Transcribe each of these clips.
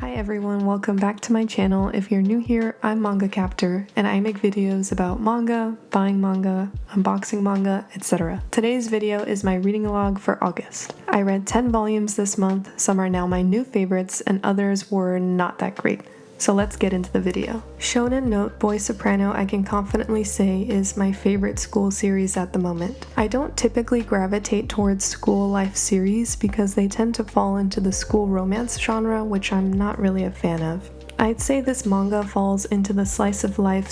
Hi everyone, welcome back to my channel. If you're new here, I'm Manga Captor, and I make videos about manga, buying manga, unboxing manga, etc. Today's video is my reading log for August. I read 10 volumes this month, some are now my new favorites, and others were not that great. So let's get into the video. Shonen Note Boy Soprano I can confidently say is my favorite school series at the moment. I don't typically gravitate towards school life series because they tend to fall into the school romance genre, which I'm not really a fan of. I'd say this manga falls into the slice of life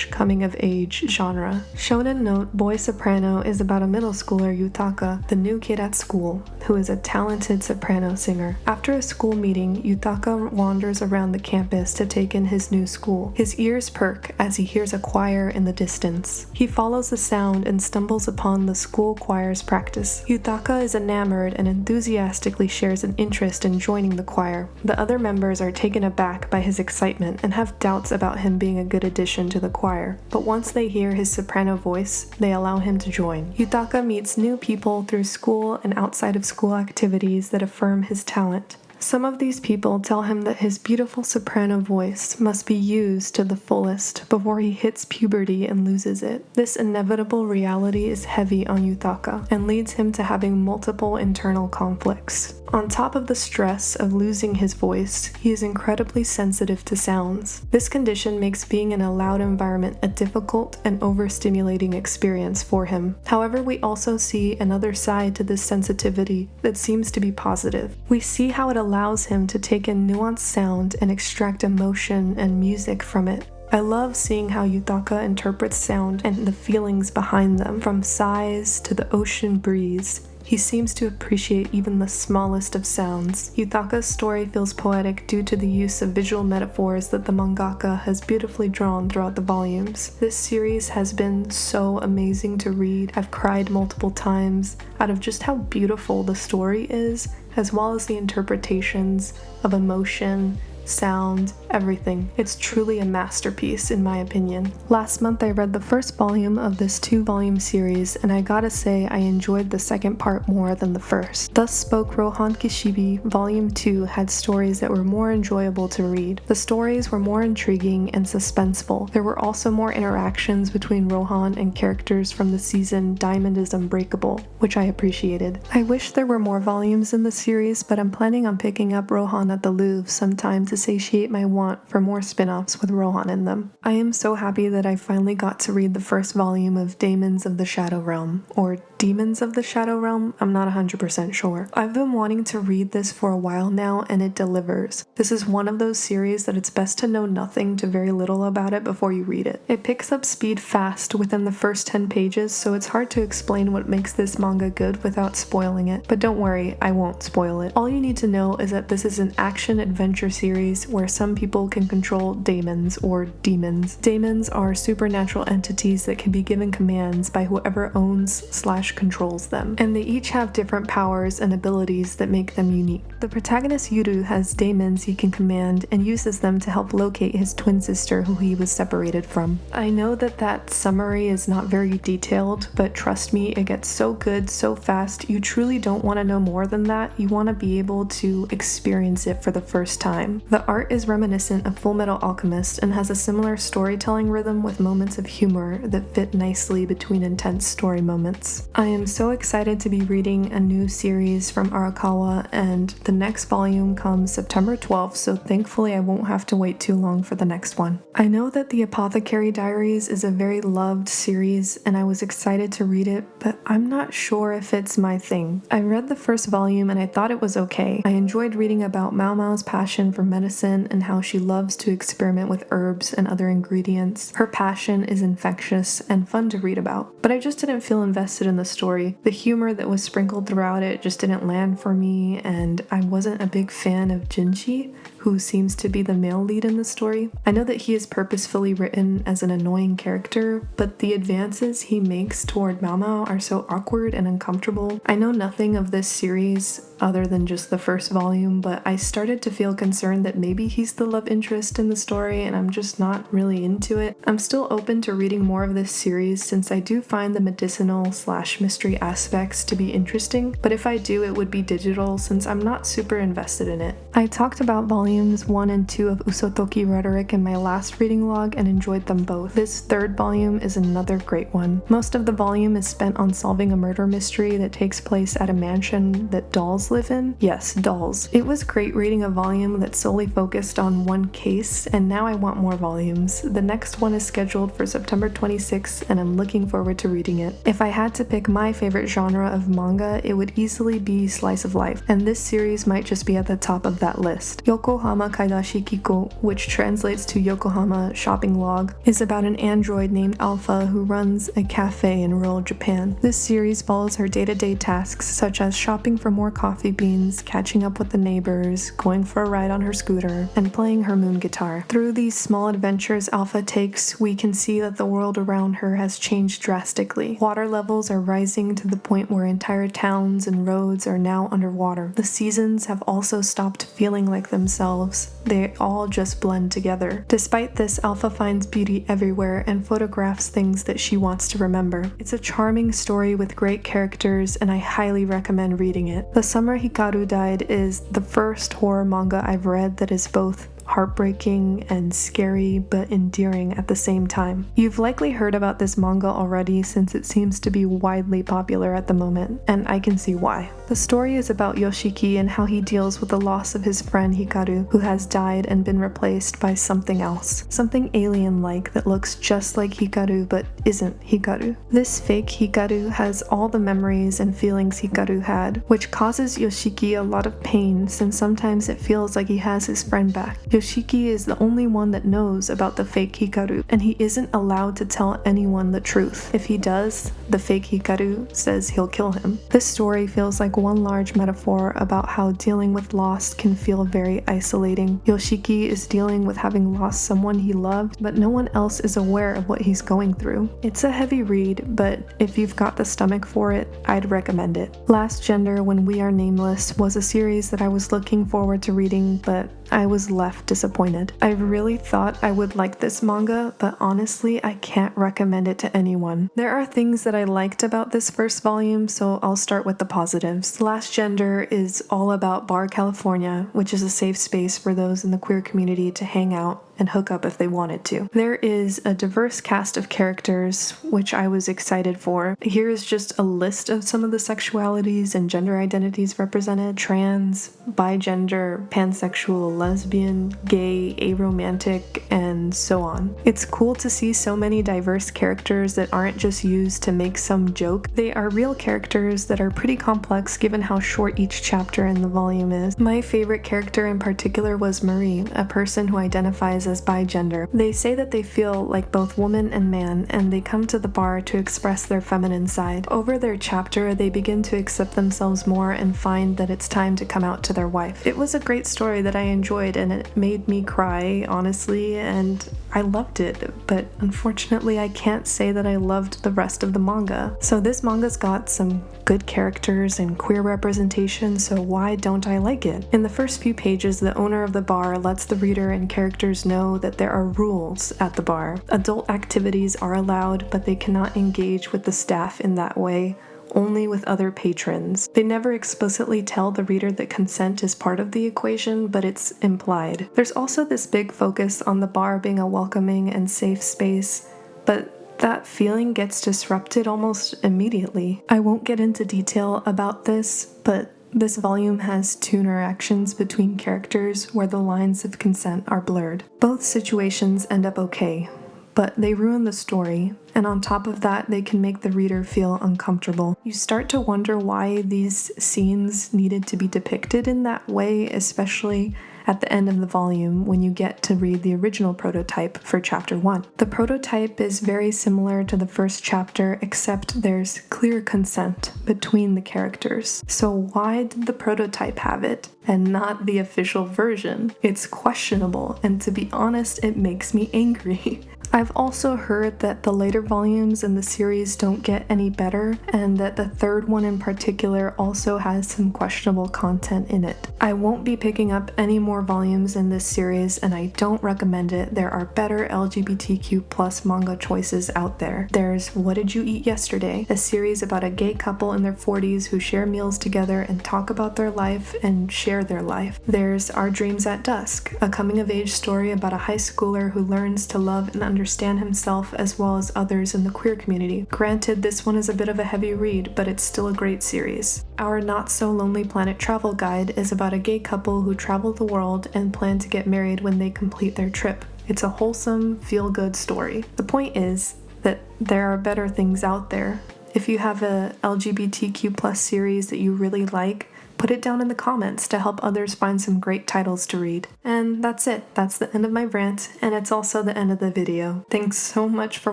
/ coming of age genre. Shonen Note Boy Soprano is about a middle schooler, Yutaka, the new kid at school, who is a talented soprano singer. After a school meeting, Yutaka wanders around the campus to take in his new school. His ears perk as he hears a choir in the distance. He follows the sound and stumbles upon the school choir's practice. Yutaka is enamored and enthusiastically shares an interest in joining the choir. The other members are taken aback by his excitement and have doubts about him being a good addition to the choir, but once they hear his soprano voice, they allow him to join. Yutaka meets new people through school and outside of school activities that affirm his talent. Some of these people tell him that his beautiful soprano voice must be used to the fullest before he hits puberty and loses it. This inevitable reality is heavy on Yutaka and leads him to having multiple internal conflicts. On top of the stress of losing his voice, he is incredibly sensitive to sounds. This condition makes being in a loud environment a difficult and overstimulating experience for him. However, we also see another side to this sensitivity that seems to be positive. We see how it allows him to take in nuanced sound and extract emotion and music from it. I love seeing how Yutaka interprets sound and the feelings behind them, from sighs to the ocean breeze. He seems to appreciate even the smallest of sounds. Yutaka's story feels poetic due to the use of visual metaphors that the mangaka has beautifully drawn throughout the volumes. This series has been so amazing to read. I've cried multiple times out of just how beautiful the story is, as well as the interpretations of emotion, sound, everything. It's truly a masterpiece in my opinion. Last month I read the first volume of this 2-volume series, and I gotta say I enjoyed the second part more than the first. Thus Spoke Rohan Kishibe Volume 2 had stories that were more enjoyable to read. The stories were more intriguing and suspenseful. There were also more interactions between Rohan and characters from the season Diamond is Unbreakable, which I appreciated. I wish there were more volumes in the series, but I'm planning on picking up Rohan at the Louvre sometime to satiate my want for more spin-offs with Rohan in them. I am so happy that I finally got to read the first volume of Daemons of the Shadow Realm, or Demons of the Shadow Realm, I'm not 100% sure. I've been wanting to read this for a while now, and it delivers. This is one of those series that it's best to know nothing to very little about it before you read it. It picks up speed fast within the first 10 pages, so it's hard to explain what makes this manga good without spoiling it, but don't worry, I won't spoil it. All you need to know is that this is an action-adventure series where some people can control daemons or demons. Daemons are supernatural entities that can be given commands by whoever owns / controls them, and they each have different powers and abilities that make them unique. The protagonist Yuru has daemons he can command and uses them to help locate his twin sister who he was separated from. I know that summary is not very detailed, but trust me, it gets so good so fast you truly don't want to know more than that. You want to be able to experience it for the first time. The art is reminiscent of Fullmetal Alchemist and has a similar storytelling rhythm with moments of humor that fit nicely between intense story moments. I am so excited to be reading a new series from Arakawa, and the next volume comes September 12th, so thankfully I won't have to wait too long for the next one. I know that the Apothecary Diaries is a very loved series, and I was excited to read it, but I'm not sure if it's my thing. I read the first volume and I thought it was okay. I enjoyed reading about Mao Mao's passion for medicine and how she loves to experiment with herbs and other ingredients. Her passion is infectious and fun to read about, but I just didn't feel invested in the story. The humor that was sprinkled throughout it just didn't land for me, and I wasn't a big fan of Jinchi, who seems to be the male lead in the story. I know that he is purposefully written as an annoying character, but the advances he makes toward Mao Mao are so awkward and uncomfortable. I know nothing of this series other than just the first volume, but I started to feel concerned that maybe he's the love interest in the story and I'm just not really into it. I'm still open to reading more of this series since I do find the medicinal/mystery aspects to be interesting, but if I do, it would be digital since I'm not super invested in it. I talked about volumes 1 and 2 of Usotoki Rhetoric in my last reading log and enjoyed them both. This third volume is another great one. Most of the volume is spent on solving a murder mystery that takes place at a mansion that dolls live in. Yes, dolls. It was great reading a volume that solely focused on one case, and now I want more volumes. The next one is scheduled for September 26th, and I'm looking forward to reading it. If I had to pick my favorite genre of manga, it would easily be slice of life, and this series might just be at the top of that list. Yokohama Kaidashi Kiko, which translates to Yokohama Shopping Log, is about an android named Alpha who runs a cafe in rural Japan. This series follows her day-to-day tasks such as shopping for more coffee beans, catching up with the neighbors, going for a ride on her scooter, and playing her moon guitar. Through these small adventures Alpha takes, we can see that the world around her has changed drastically. Water levels are rising to the point where entire towns and roads are now underwater. The seasons have also stopped feeling like themselves. They all just blend together. Despite this, Alpha finds beauty everywhere and photographs things that she wants to remember. It's a charming story with great characters, and I highly recommend reading it. The Summer Hikaru Died is the first horror manga I've read that is both heartbreaking and scary but endearing at the same time. You've likely heard about this manga already since it seems to be widely popular at the moment, and I can see why. The story is about Yoshiki and how he deals with the loss of his friend Hikaru, who has died and been replaced by something else. Something alien-like that looks just like Hikaru but isn't Hikaru. This fake Hikaru has all the memories and feelings Hikaru had, which causes Yoshiki a lot of pain since sometimes it feels like he has his friend back. Yoshiki is the only one that knows about the fake Hikaru, and he isn't allowed to tell anyone the truth. If he does, the fake Hikaru says he'll kill him. This story feels like one large metaphor about how dealing with loss can feel very isolating. Yoshiki is dealing with having lost someone he loved, but no one else is aware of what he's going through. It's a heavy read, but if you've got the stomach for it, I'd recommend it. Last Gender When We Are Nameless was a series that I was looking forward to reading, but I was left disappointed. I really thought I would like this manga, but honestly, I can't recommend it to anyone. There are things that I liked about this first volume, so I'll start with the positives. Last Gender is all about Bar California, which is a safe space for those in the queer community to hang out and hook up if they wanted to. There is a diverse cast of characters, which I was excited for. Here is just a list of some of the sexualities and gender identities represented: trans, bigender, pansexual, lesbian, gay, aromantic, and so on. It's cool to see so many diverse characters that aren't just used to make some joke. They are real characters that are pretty complex given how short each chapter in the volume is. My favorite character in particular was Marie, a person who identifies as bigender. They say that they feel like both woman and man, and they come to the bar to express their feminine side. Over their chapter, they begin to accept themselves more and find that it's time to come out to their wife. It was a great story that I enjoyed, and it made me cry, honestly, and I loved it, but unfortunately I can't say that I loved the rest of the manga. So this manga's got some good characters and queer representation, so why don't I like it? In the first few pages, the owner of the bar lets the reader and characters know that there are rules at the bar. Adult activities are allowed, but they cannot engage with the staff in that way, only with other patrons. They never explicitly tell the reader that consent is part of the equation, but it's implied. There's also this big focus on the bar being a welcoming and safe space, but that feeling gets disrupted almost immediately. I won't get into detail about this, but this volume has two interactions between characters where the lines of consent are blurred. Both situations end up okay, but they ruin the story, and on top of that, they can make the reader feel uncomfortable. You start to wonder why these scenes needed to be depicted in that way, especially at the end of the volume when you get to read the original prototype for chapter 1. The prototype is very similar to the first chapter, except there's clear consent between the characters. So why did the prototype have it and not the official version? It's questionable, and to be honest, it makes me angry. I've also heard that the later volumes in the series don't get any better, and that the third one in particular also has some questionable content in it. I won't be picking up any more volumes in this series, and I don't recommend it. There are better LGBTQ+ manga choices out there. There's What Did You Eat Yesterday?, a series about a gay couple in their 40s who share meals together and talk about their life and share their life. There's Our Dreams at Dusk, a coming-of-age story about a high schooler who learns to love and understand himself as well as others in the queer community. Granted, this one is a bit of a heavy read, but it's still a great series. Our Not So Lonely Planet Travel Guide is about a gay couple who travel the world and plan to get married when they complete their trip. It's a wholesome, feel-good story. The point is that there are better things out there. If you have a LGBTQ+ series that you really like, put it down in the comments to help others find some great titles to read. And that's it. That's the end of my rant, and it's also the end of the video. Thanks so much for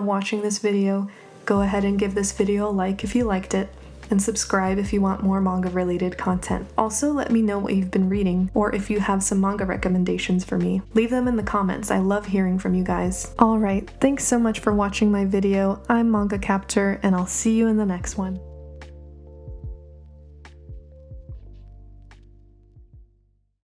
watching this video. Go ahead and give this video a like if you liked it, and subscribe if you want more manga-related content. Also, let me know what you've been reading, or if you have some manga recommendations for me. Leave them in the comments. I love hearing from you guys. Alright, thanks so much for watching my video. I'm Manga Captor, and I'll see you in the next one.